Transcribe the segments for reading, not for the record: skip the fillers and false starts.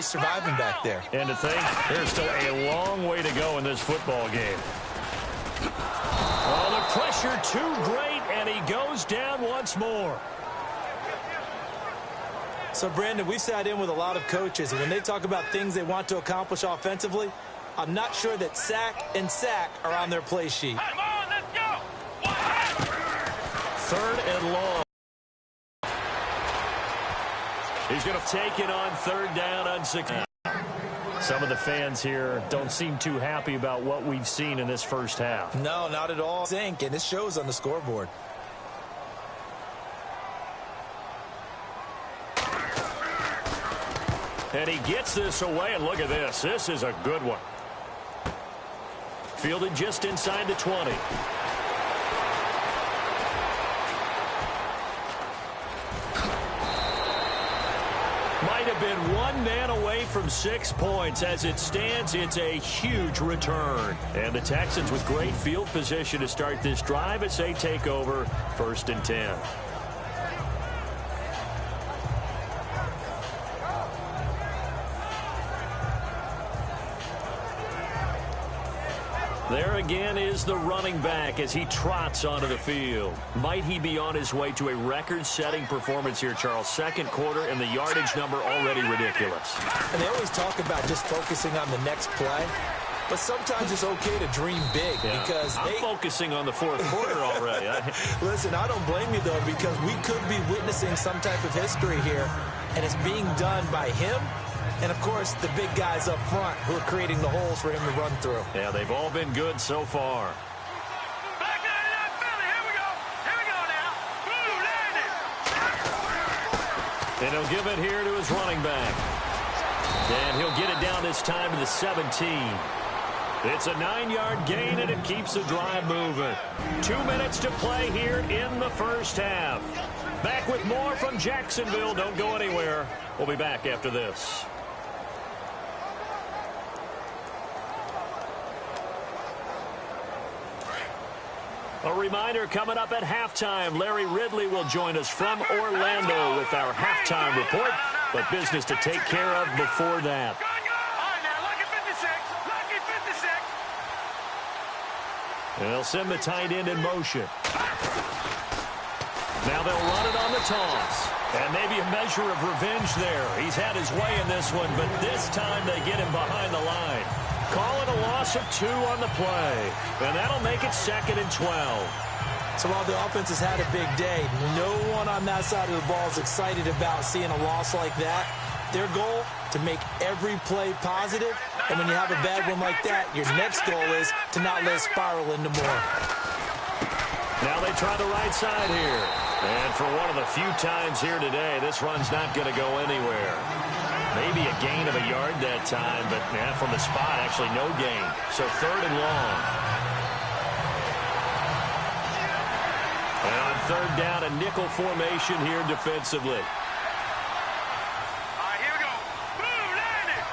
Surviving back there. And to think, there's still a long way to go in this football game. Oh, the pressure too great, and he goes down once more. So, Brandon, we've sat in with a lot of coaches, and when they talk about things they want to accomplish offensively, I'm not sure that sack and sack are on their play sheet. Come on, let's go. 3rd and long. He's going to take it on 3rd down on 6. Some of the fans here don't seem too happy about what we've seen in this first half. No, not at all. And it shows on the scoreboard. And he gets this away, and look at this. This is a good one. Fielded just inside the 20. Might have been one man away from 6 points. As it stands, it's a huge return. And the Texans with great field position to start this drive as they take over 1st and 10. There again is the running back as he trots onto the field. Might he be on his way to a record-setting performance here, Charles? 2nd quarter, and the yardage number already ridiculous. And they always talk about just focusing on the next play. But sometimes it's okay to dream big because I'm focusing on the 4th quarter already. Listen, I don't blame you, though, because we could be witnessing some type of history here, and it's being done by him and, of course, the big guys up front who are creating the holes for him to run through. Yeah, they've all been good so far. Back out of that Philly. Here we go. Here we go now. Blue landed. And he'll give it here to his running back. And he'll get it down this time to the 17. It's a 9-yard gain, and it keeps the drive moving. 2 minutes to play here in the first half. Back with more from Jacksonville. Don't go anywhere. We'll be back after this. A reminder, coming up at halftime, Larry Ridley will join us from Orlando with our halftime report, but business to take care of before that. All right, now, lucky 56. Lucky 56. And they'll send the tight end in motion. Now they'll run it on the toss. And maybe a measure of revenge there. He's had his way in this one, but this time they get him behind the line. Call it a loss of 2 on the play. And that'll make it 2nd and 12. So while the offense has had a big day, no one on that side of the ball is excited about seeing a loss like that. Their goal, to make every play positive. And when you have a bad one like that, your next goal is to not let it spiral into more. Now they try the right side here. And for one of the few times here today, this run's not going to go anywhere. Maybe a gain of a yard that time, but from the spot, actually no gain. So 3rd and long. And on 3rd down, a nickel formation here defensively. All right, here we go. Blue landed.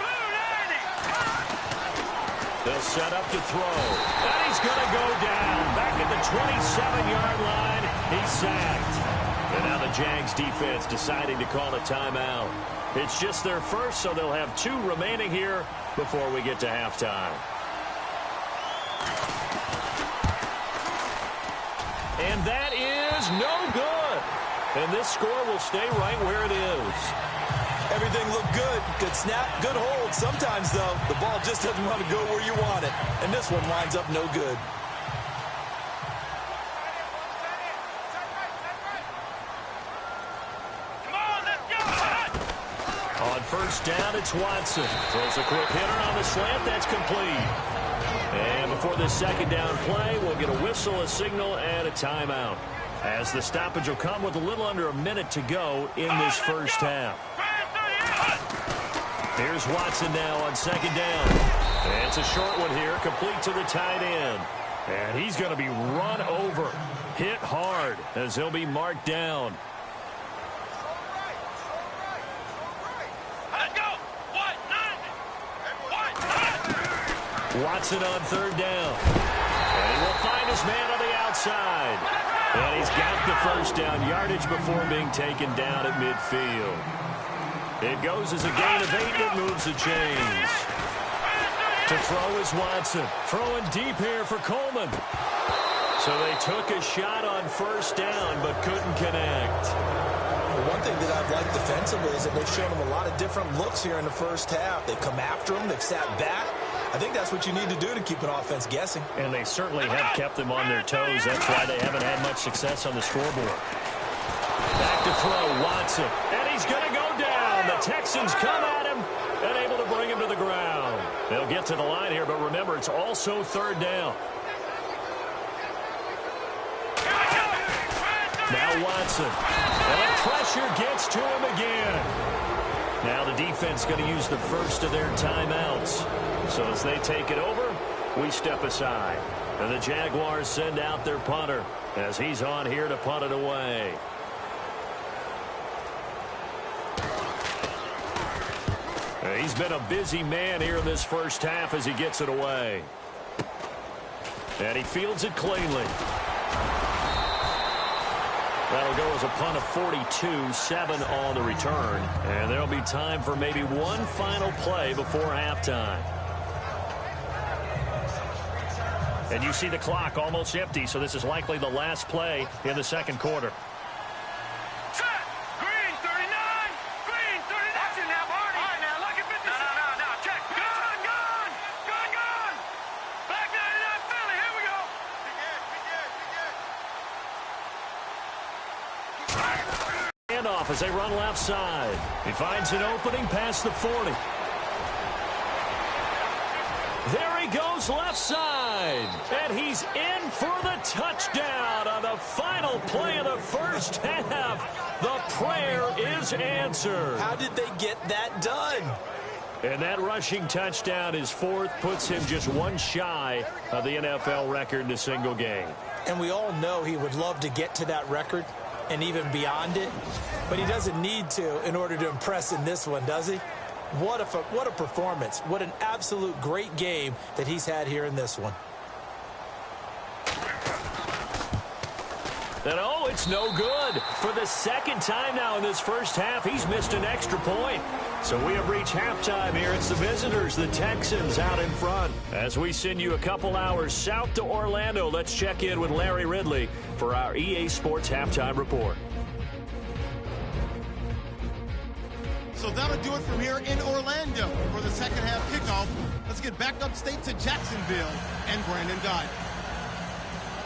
Blue landed. They'll set up to throw. And he's going to go down. Back at the 27-yard line. He's sacked. And now the Jags defense deciding to call a timeout. It's just their first, so they'll have 2 remaining here before we get to halftime. And that is no good. And this score will stay right where it is. Everything looked good. Good snap, good hold. Sometimes, though, the ball just doesn't want to go where you want it. And this one winds up no good. On 1st down, it's Watson. Throws a quick hitter on the slant. That's complete. And before this 2nd down play, we'll get a whistle, a signal, and a timeout. As the stoppage will come with a little under a minute to go in this first half. Here's Watson now on 2nd down. And it's a short one here, complete to the tight end. And he's going to be run over, hit hard, as he'll be marked down. Watson on 3rd down. And he will find his man on the outside. And he's got the 1st down yardage before being taken down at midfield. It goes as a gain of 8, and it moves the chains. To throw is Watson. Throwing deep here for Coleman. So they took a shot on first down, but couldn't connect. One thing that I've liked defensively is that they've shown them a lot of different looks here in the first half. They've come after them. They've sat back. I think that's what you need to do to keep an offense guessing. And they certainly have kept them on their toes. That's why they haven't had much success on the scoreboard. Back to throw, Watson. And he's going to go down. The Texans come at him and able to bring him to the ground. They'll get to the line here, but remember, it's also third down. Now Watson. And the pressure gets to him again. Now the defense going to use the first of their timeouts. So as they take it over, we step aside. And the Jaguars send out their punter as he's on here to punt it away. He's been a busy man here in this first half as he gets it away. And he fields it cleanly. That'll go as a punt of 42, 7 on the return. And there'll be time for maybe one final play before halftime. And you see the clock almost empty, so this is likely the last play in the second quarter. Set. Green 39. Green 39. Watch it now, Barney. All right, now, look at 50. No. Check. Gone. Back 99 Philly. Here we go. Handoff as they run left side. He finds an opening past the 40. There he goes left side. And he's in for the touchdown on the final play of the first half. The prayer is answered. How did they get that done? And that rushing touchdown, his fourth, puts him just one shy of the NFL record in a single game. And we all know he would love to get to that record and even beyond it. But he doesn't need to in order to impress in this one, does he? What a performance. What an absolute great game that he's had here in this one. And oh, it's no good. For the second time now in this first half, he's missed an extra point. So we have reached halftime here. It's the visitors, the Texans, out in front. As we send you a couple hours south to Orlando, let's check in with Larry Ridley for our EA Sports Halftime Report. So that'll do it from here in Orlando for the second half kickoff. Let's get back upstate to Jacksonville and Brandon Guy.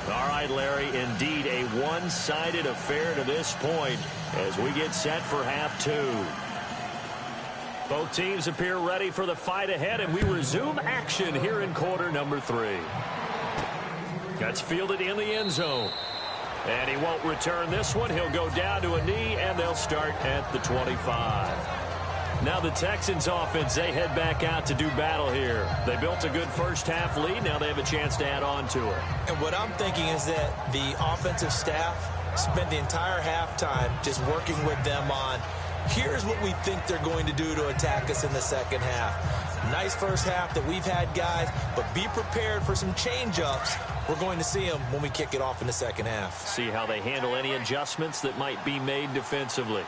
All right, Larry, indeed a one-sided affair to this point as we get set for half two. Both teams appear ready for the fight ahead, and we resume action here in quarter number 3. That's fielded in the end zone. And he won't return this one. He'll go down to a knee, and they'll start at the 25. Now the Texans offense, they head back out to do battle here. They built a good first half lead. Now they have a chance to add on to it. And what I'm thinking is that the offensive staff spent the entire halftime just working with them on, here's what we think they're going to do to attack us in the second half. Nice first half that we've had, guys, but be prepared for some change-ups. We're going to see them when we kick it off in the second half. See how they handle any adjustments that might be made defensively.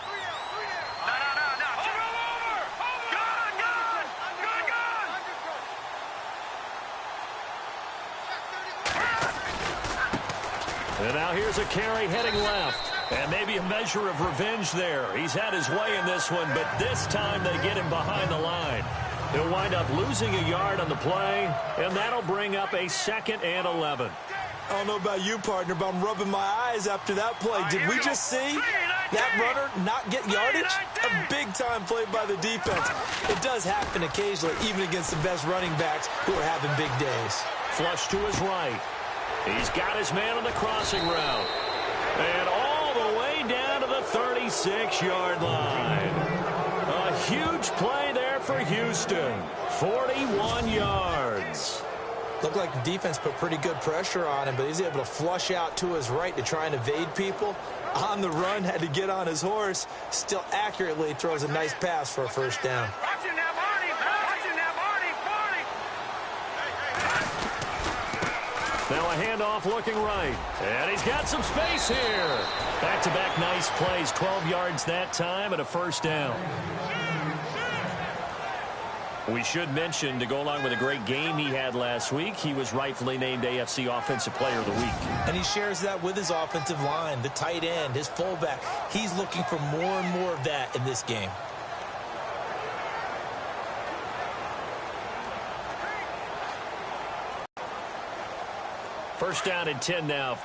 And now here's a carry heading left. And maybe a measure of revenge there. He's had his way in this one, but this time they get him behind the line. He'll wind up losing a yard on the play, and that'll bring up a 2nd and 11. I don't know about you, partner, but I'm rubbing my eyes after that play. Did we just see that runner not get yardage? A big-time play by the defense. It does happen occasionally, even against the best running backs who are having big days. Flush to his right. He's got his man on the crossing route. And all the way down to the 36-yard line. A huge play there for Houston. 41 yards. Looked like the defense put pretty good pressure on him, but he's able to flush out to his right to try and evade people. On the run, had to get on his horse. Still accurately throws a nice pass for a first down. Watch it now, Barney. Watch it now, Barney. Now a handoff looking right. And he's got some space here. Back-to-back nice plays. 12 yards that time and a first down. We should mention, to go along with a great game he had last week, he was rightfully named AFC Offensive Player of the Week. And he shares that with his offensive line, the tight end, his fullback. He's looking for more and more of that in this game. First down and 10 now.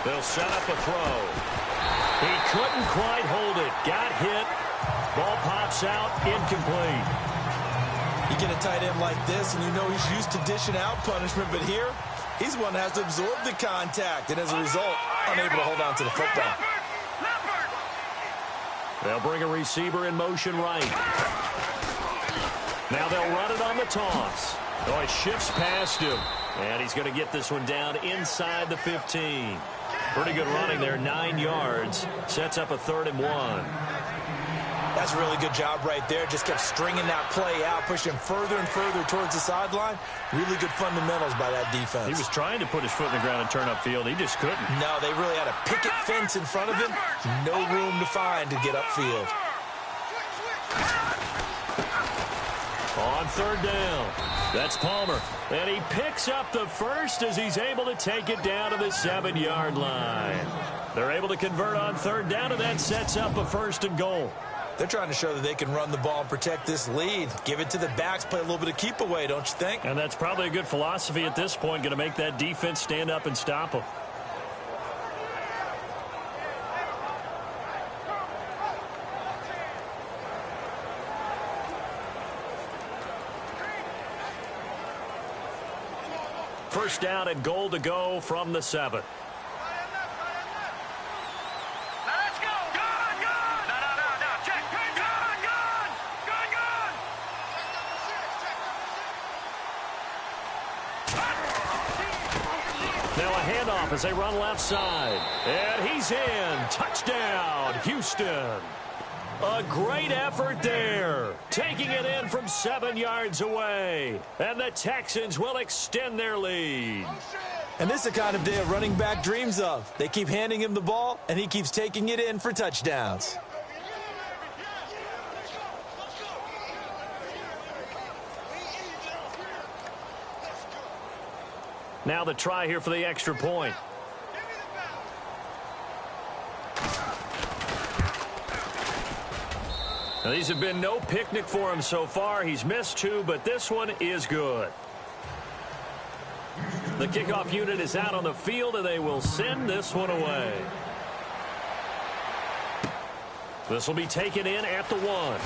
They'll set up a throw. He couldn't quite hold it. Got hit. Ball pops out. Incomplete. You get a tight end like this, and you know he's used to dishing out punishment, but here, he's one that has to absorb the contact, and as a result, unable to hold on to the football. They'll bring a receiver in motion right. Now they'll run it on the toss. Oh, he shifts past him. And he's going to get this one down inside the 15. Pretty good running there, 9 yards. Sets up a 3rd and 1. That's a really good job right there. Just kept stringing that play out, pushing further and further towards the sideline. Really good fundamentals by that defense. He was trying to put his foot in the ground and turn upfield. He just couldn't. No, they really had a picket fence in front of him. No room to find to get upfield. On 3rd down, that's Palmer. And he picks up the first as he's able to take it down to the 7-yard line. They're able to convert on 3rd down, and that sets up a 1st and goal. They're trying to show that they can run the ball and protect this lead. Give it to the backs, play a little bit of keep away, don't you think? And that's probably a good philosophy at this point, going to make that defense stand up and stop them. First down and goal to go from the 7. Let's go. Gun. No. Check. Gun. Now a handoff as they run left side. And he's in. Touchdown, Houston. A great effort there. Taking it in from 7 yards away. And the Texans will extend their lead. And this is the kind of day a running back dreams of. They keep handing him the ball, and he keeps taking it in for touchdowns. Now the try here for the extra point. Now, these have been no picnic for him so far. He's missed 2, but this one is good. The kickoff unit is out on the field, and they will send this one away. This will be taken in at the 1.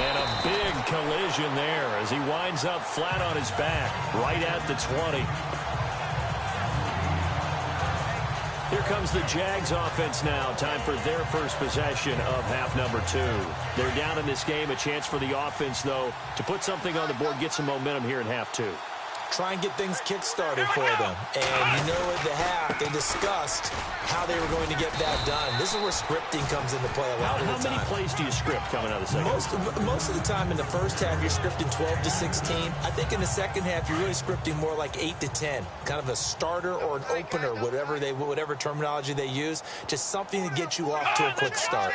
And a big collision there as he winds up flat on his back, right at the 20. Here comes the Jags offense now. Time for their first possession of half number 2. They're down in this game. A chance for the offense, though, to put something on the board, get some momentum here in half 2. Try and get things kick-started for them. And you know at the half, they discussed how they were going to get that done. This is where scripting comes into play a lot of the time. How many plays do you script coming out of the second half? Most of the time in the first half, you're scripting 12 to 16. I think in the second half, you're really scripting more like 8 to 10. Kind of a starter or an opener, whatever terminology they use. Just something to get you off to a quick start.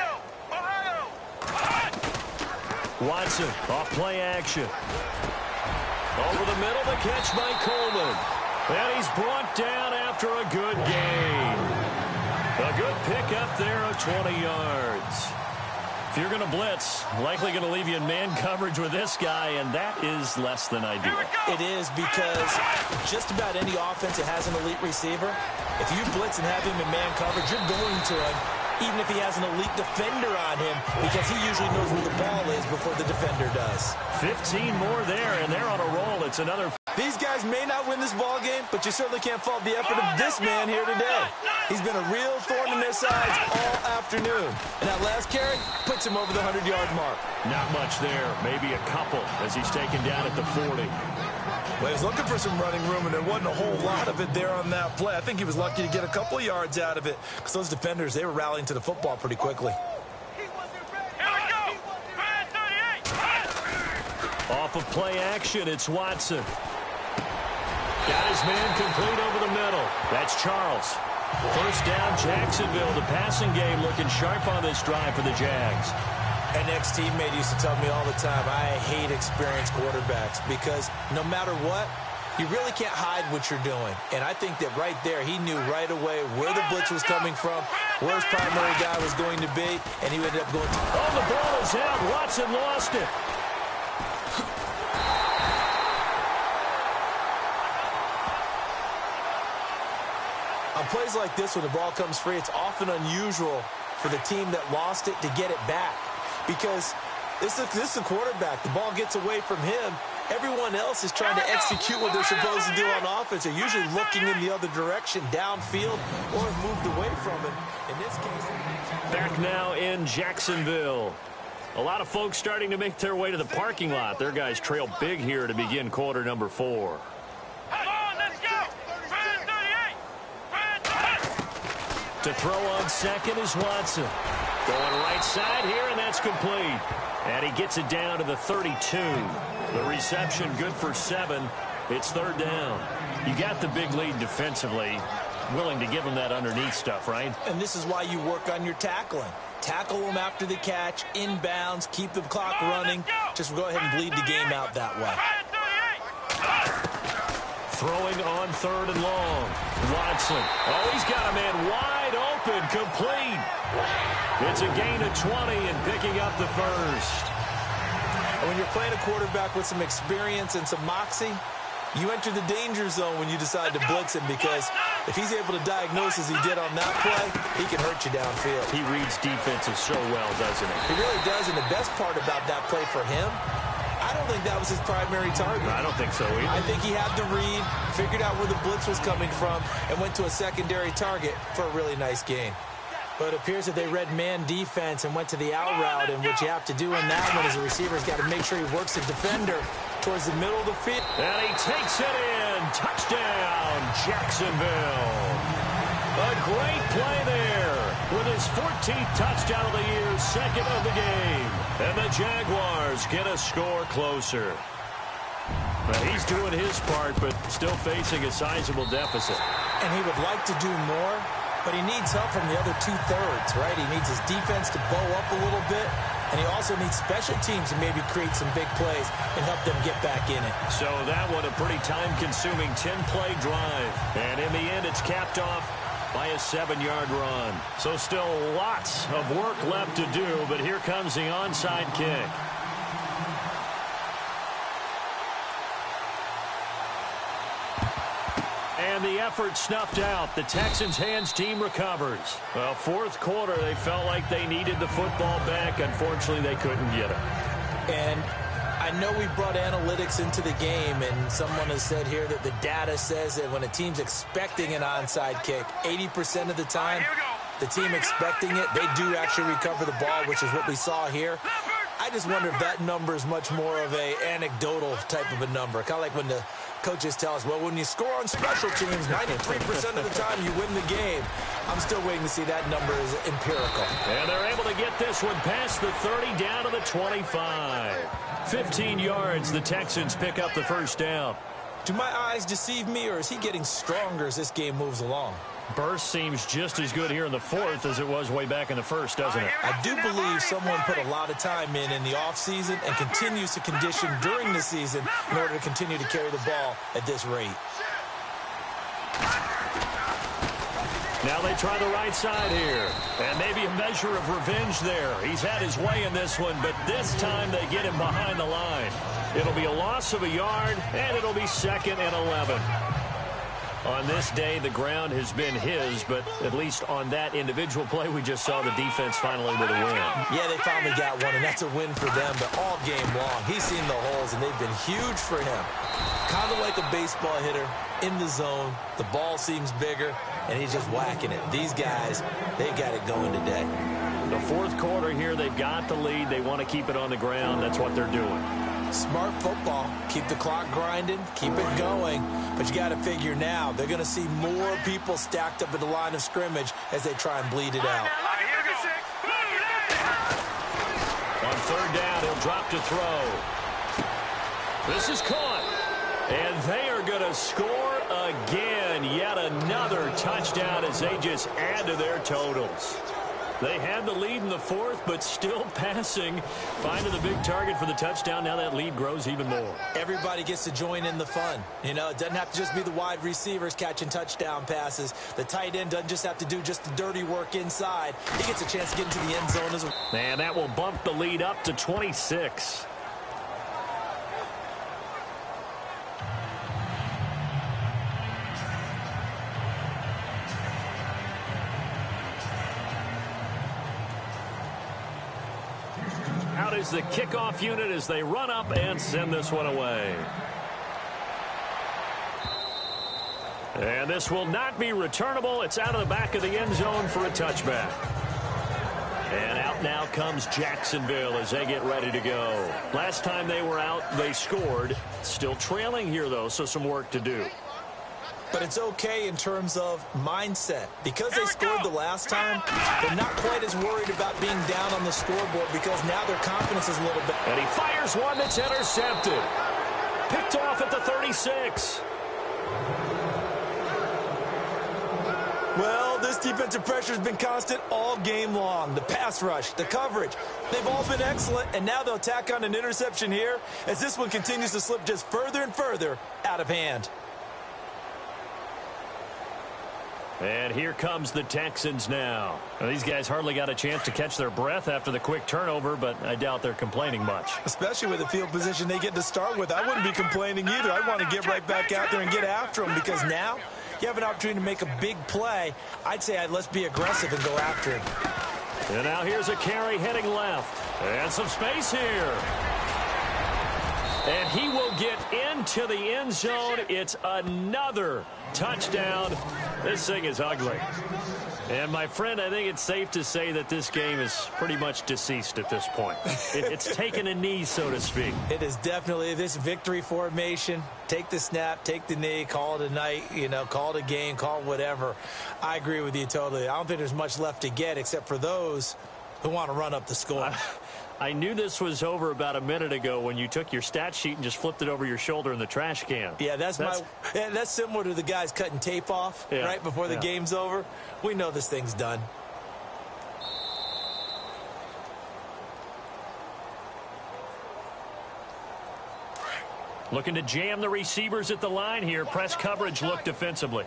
Watson, off play action. Over the middle, the catch by Coleman. And he's brought down after a good gain. A good pickup there of 20 yards. If you're going to blitz, likely going to leave you in man coverage with this guy, and that is less than ideal. It is, because just about any offense that has an elite receiver, if you blitz and have him in man coverage, you're going to him, even if he has an elite defender on him, because he usually knows where the ball is before the defender does. 15 more there, and they're on a roll. It's another. These guys may not win this ball game, but you certainly can't fault the effort of this man here today. He's been a real thorn in their sides all afternoon. And that last carry puts him over the 100-yard mark. Not much there. Maybe a couple as he's taken down at the 40. Well, he was looking for some running room, and there wasn't a whole lot of it there on that play. I think he was lucky to get a couple of yards out of it, because those defenders, they were rallying to the football pretty quickly. Off of play action, it's Watson. Got his man complete over the middle. That's Charles. First down, Jacksonville. The passing game looking sharp on this drive for the Jags. An ex-teammate used to tell me all the time, I hate experienced quarterbacks because no matter what, you really can't hide what you're doing. And I think that right there, he knew right away where the blitz was coming from, where his primary guy was going to be, and he ended up going to... Oh, the ball is out. Watson lost it. On plays like this, when the ball comes free, it's often unusual for the team that lost it to get it back. Because this is a quarterback. The ball gets away from him. Everyone else is trying to execute what they're supposed to do on offense. They're usually looking in the other direction, downfield, or have moved away from him. In this case... Back now in Jacksonville. A lot of folks starting to make their way to the parking lot. Their guys trail big here to begin quarter number 4. Come on, let's go! Brand 38! To throw on second is Watson. Going right side here, and that's complete. And he gets it down to the 32. The reception good for 7. It's third down. You got the big lead defensively. Willing to give him that underneath stuff, right? And this is why you work on your tackling. Tackle them after the catch, inbounds, keep the clock running. Just go ahead and bleed the game out that way. Throwing on third and long. Watson. Oh, he's got a man wide open, complete. It's a gain of 20 and picking up the first. And when you're playing a quarterback with some experience and some moxie, you enter the danger zone when you decide to blitz him, because if he's able to diagnose as he did on that play, he can hurt you downfield. He reads defenses so well, doesn't he? He really does, and the best part about that play for him, I don't think that was his primary target. I don't think so either. I think he had the read, figured out where the blitz was coming from, and went to a secondary target for a really nice gain. But it appears that they read man defense and went to the out route, and what you have to do in that one as a receiver's got to make sure he works the defender towards the middle of the field. And he takes it in. Touchdown, Jacksonville. A great play there with his 14th touchdown of the year, second of the game. And the Jaguars get a score closer. But he's doing his part, but still facing a sizable deficit. And he would like to do more, but he needs help from the other two-thirds, right? He needs his defense to bow up a little bit, and he also needs special teams to maybe create some big plays and help them get back in it. So that one a pretty time-consuming 10-play drive. And in the end, it's capped off by a 7-yard run. So still lots of work left to do, but here comes the onside kick. And the effort snuffed out. The Texans' hands team recovers. Well, fourth quarter, they felt like they needed the football back. Unfortunately, they couldn't get it. And I know we brought analytics into the game, and someone has said here that the data says that when a team's expecting an onside kick, 80% of the time, the team expecting it, they do actually recover the ball, which is what we saw here. I just wonder if that number is much more of a anecdotal type of a number. Kind of like when the coaches tell us, well, when you score on special teams, 93% of the time you win the game. I'm still waiting to see that number is empirical. And they're able to get this one past the 30 down to the 25. 15 yards, the Texans pick up the first down. Do my eyes deceive me, or is he getting stronger as this game moves along? Burst seems just as good here in the fourth as it was way back in the first, doesn't it? I do believe someone put a lot of time in the offseason and continues to condition during the season in order to continue to carry the ball at this rate. Now they try the right side here. And maybe a measure of revenge there. He's had his way in this one, but this time they get him behind the line. It'll be a loss of a yard, and it'll be 2nd and 11. On this day, the ground has been his, but at least on that individual play, we just saw the defense finally with a win. Yeah, they finally got one, and that's a win for them, but all game long, he's seen the holes, and they've been huge for him. Kind of like a baseball hitter in the zone. The ball seems bigger, and he's just whacking it. These guys, they got it going today. The fourth quarter here, they've got the lead. They want to keep it on the ground. That's what they're doing. Smart football. Keep the clock grinding. Keep it going. But you got to figure now, they're going to see more people stacked up at the line of scrimmage as they try and bleed it out. On third down, he'll drop to throw. This is caught. And they are going to score again. Yet another touchdown as they just add to their totals. They had the lead in the fourth, but still passing. Finding the big target for the touchdown. Now that lead grows even more. Everybody gets to join in the fun. You know, it doesn't have to just be the wide receivers catching touchdown passes. The tight end doesn't just have to do just the dirty work inside. He gets a chance to get into the end zone as well. And that will bump the lead up to 26. Out is the kickoff unit as they run up and send this one away. And this will not be returnable. It's out of the back of the end zone for a touchback. And out now comes Jacksonville as they get ready to go. Last time they were out, they scored. Still trailing here, though, so some work to do. But it's okay in terms of mindset. Because they scored the last time, they're not quite as worried about being down on the scoreboard because now their confidence is a little bit. And he fires one that's intercepted. Picked off at the 36. Well, this defensive pressure has been constant all game long. The pass rush, the coverage, they've all been excellent, and now they'll tack on an interception here as this one continues to slip just further and further out of hand. And here comes the Texans now. Well, these guys hardly got a chance to catch their breath after the quick turnover, but I doubt they're complaining much. Especially with the field position they get to start with. I wouldn't be complaining either. I want to get right back out there and get after them because now you have an opportunity to make a big play. I'd say let's be aggressive and go after him. And now here's a carry heading left. And some space here. And he will get into the end zone. It's another touchdown. This thing is ugly. And, my friend, I think it's safe to say that this game is pretty much deceased at this point. It's taken a knee, so to speak. It is definitely this victory formation. Take the snap, take the knee, call it a night, call it a game, call it whatever. I agree with you totally. I don't think there's much left to get except for those who want to run up the score. I knew this was over about a minute ago when you took your stat sheet and just flipped it over your shoulder in the trash can. Yeah, that's similar to the guys cutting tape off right before the game's over. We know this thing's done. Looking to jam the receivers at the line here. Press coverage look defensively.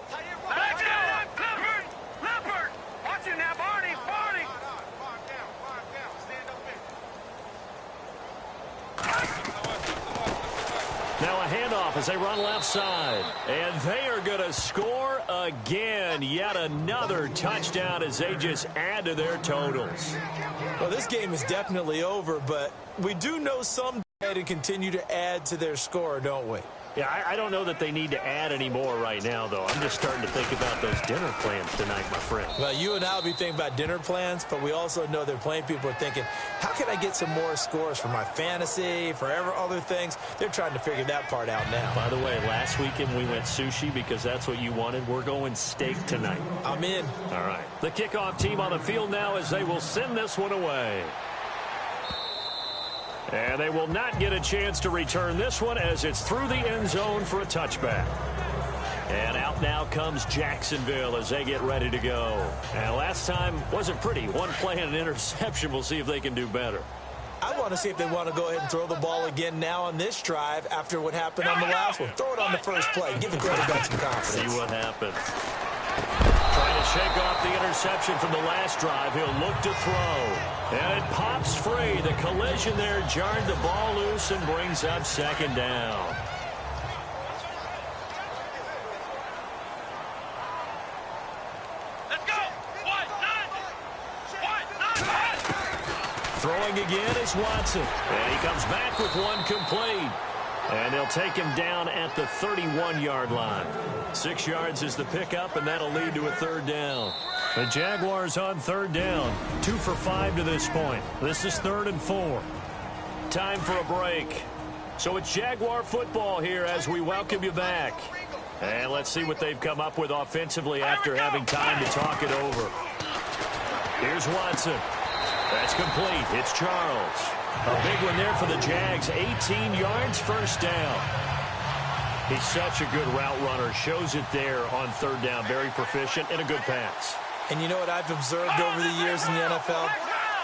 Now a handoff as they run left side. And they are going to score again. Yet another touchdown as they just add to their totals. Well, this game is definitely over, but we do know some to continue to add to their score, don't we? Yeah, I don't know that they need to add any more right now, though. I'm just starting to think about those dinner plans tonight, my friend. Well, you and I will be thinking about dinner plans, but we also know they're playing people are thinking, how can I get some more scores for my fantasy, for other things? They're trying to figure that part out now. By the way, last weekend we went sushi because that's what you wanted. We're going steak tonight. I'm in. All right. The kickoff team on the field now as they will send this one away. And they will not get a chance to return this one as it's through the end zone for a touchback. And out now comes Jacksonville as they get ready to go. And last time wasn't pretty. One play and an interception. We'll see if they can do better. I want to see if they want to go ahead and throw the ball again now on this drive after what happened on the last one. Throw it on the first play. Give the quarterback some confidence. See what happens. Trying to shake off the interception from the last drive. He'll look to throw. And it pops free. The collision there jarred the ball loose and brings up second down. Let's go. Throwing again is Watson. And he comes back with one complete. And they'll take him down at the 31-yard line. 6 yards is the pickup, and that'll lead to a third down. The Jaguars on third down. 2 for 5 to this point. This is 3rd and 4. Time for a break. So it's Jaguar football here as we welcome you back. And let's see what they've come up with offensively after having time to talk it over. Here's Watson. That's complete. It's Charles. A big one there for the Jags. 18 yards, first down. He's such a good route runner. Shows it there on third down. Very proficient and a good pass. And you know what I've observed over the years in the NFL?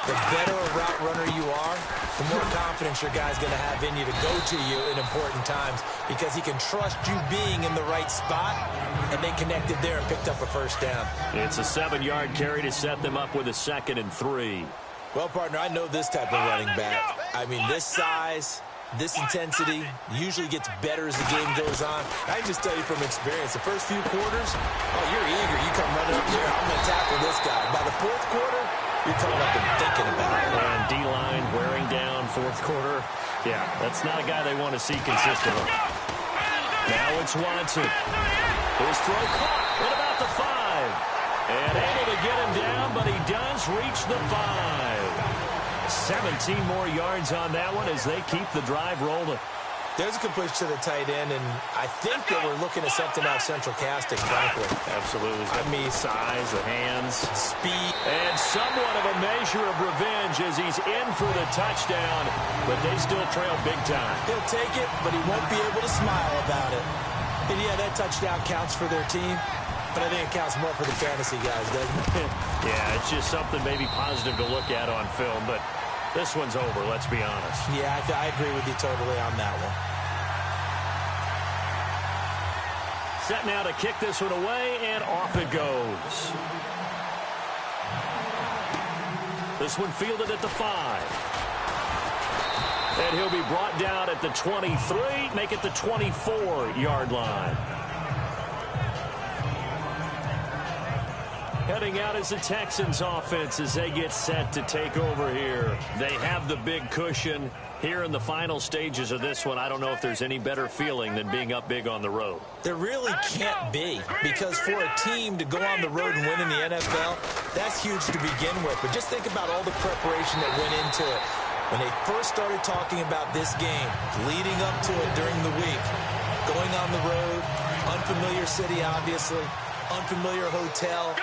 The better a route runner you are, the more confidence your guy's going to have in you to go to you in important times because he can trust you being in the right spot, and they connected there and picked up a first down. It's a 7-yard carry to set them up with a 2nd and 3. Well, partner, I know this type of running back. I mean, this size, this intensity usually gets better as the game goes on. I can just tell you from experience, the first few quarters, oh, you're eager. You come running up here, I'm going to tackle this guy. By the fourth quarter, you're coming up and thinking about it. And D-line wearing down fourth quarter. Yeah, that's not a guy they want to see consistently. Now it's Watson. His throw caught. What about the 5? And able to get him down, but he does reach the 5. 17 more yards on that one as they keep the drive rolling. There's a completion to the tight end, and I think that we're looking at something out of central casting, frankly. Absolutely. I mean, size, the hands, speed. And somewhat of a measure of revenge as he's in for the touchdown, but they still trail big time. He'll take it, but he won't be able to smile about it. And yeah, that touchdown counts for their team, but I think it counts more for the fantasy guys, doesn't it? Yeah, it's just something maybe positive to look at on film, but this one's over, let's be honest. Yeah, I agree with you totally on that one. Set now to kick this one away, and off it goes. This one fielded at the 5. And he'll be brought down at the 23, make it the 24-yard line. Heading out is the Texans offense as they get set to take over here. They have the big cushion here in the final stages of this one. I don't know if there's any better feeling than being up big on the road. There really can't be, because for a team to go on the road and win in the NFL, that's huge to begin with. But just think about all the preparation that went into it. When they first started talking about this game, leading up to it during the week, going on the road, unfamiliar city, obviously, unfamiliar hotel.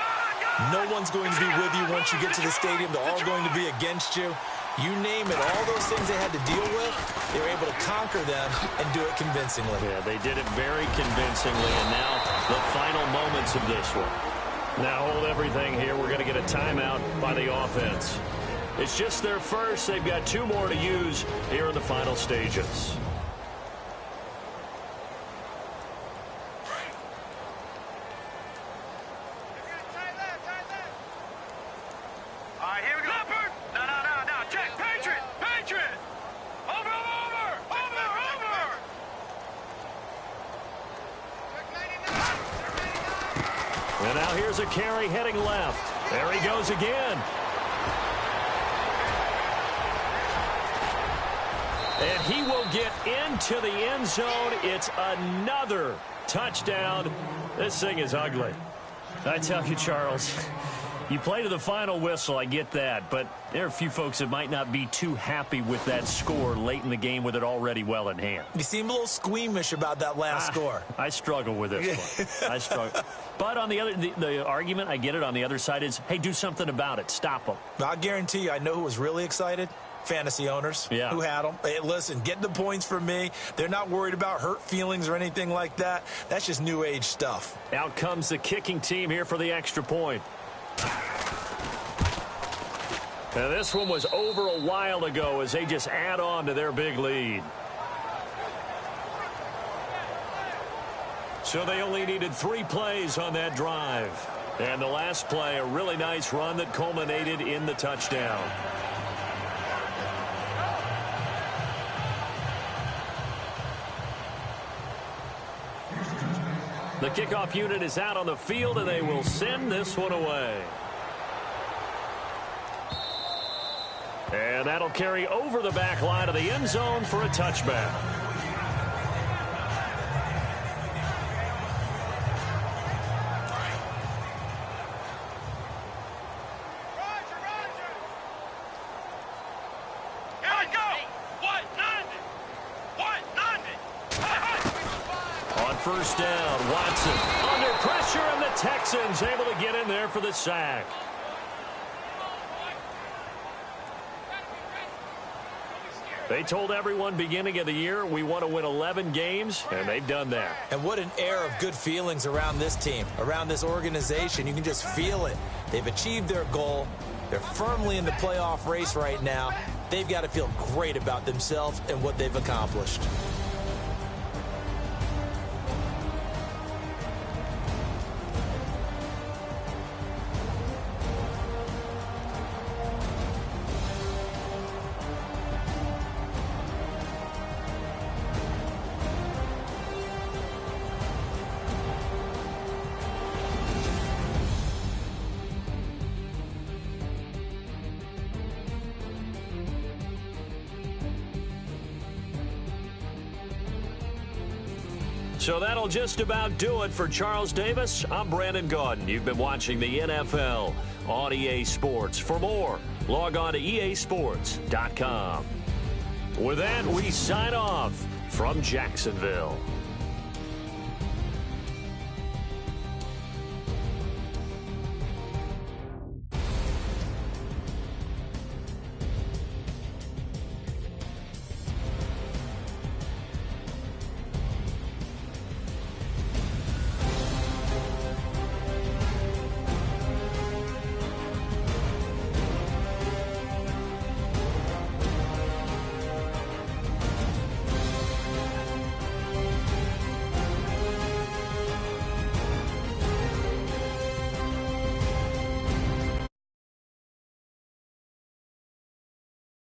No one's going to be with you once you get to the stadium. They're all going to be against you. You name it, all those things they had to deal with, they were able to conquer them and do it convincingly. Yeah, they did it very convincingly, and now the final moments of this one. Now hold everything here. We're going to get a timeout by the offense. It's just their first. They've got 2 more to use here in the final stages. And now here's a carry heading left. There he goes again. And he will get into the end zone. It's another touchdown. This thing is ugly. I tell you, Charles, you play to the final whistle, I get that, but there are a few folks that might not be too happy with that score late in the game with it already well in hand. You seem a little squeamish about that last score. I struggle with this one. I struggle. But on the argument, I get it, on the other side is, hey, do something about it. Stop them. I'll guarantee you, I know who was really excited. Fantasy owners who had them. Hey, listen, get the points from me. They're not worried about hurt feelings or anything like that. That's just new age stuff. Out comes the kicking team here for the extra point. Now this one was over a while ago as they just add on to their big lead. So they only needed 3 plays on that drive. And the last play, a really nice run that culminated in the touchdown. The kickoff unit is out on the field, and they will send this one away. And that'll carry over the back line of the end zone for a touchback. First down, Watson under pressure, and the Texans able to get in there for the sack. They told everyone beginning of the year we want to win 11 games, and they've done that. And what an air of good feelings around this team, around this organization. You can just feel it. They've achieved their goal. They're firmly in the playoff race right now. They've got to feel great about themselves and what they've accomplished. So that'll just about do it for Charles Davis. I'm Brandon Gaudin. You've been watching the NFL on EA Sports. For more, log on to easports.com. With that, we sign off from Jacksonville.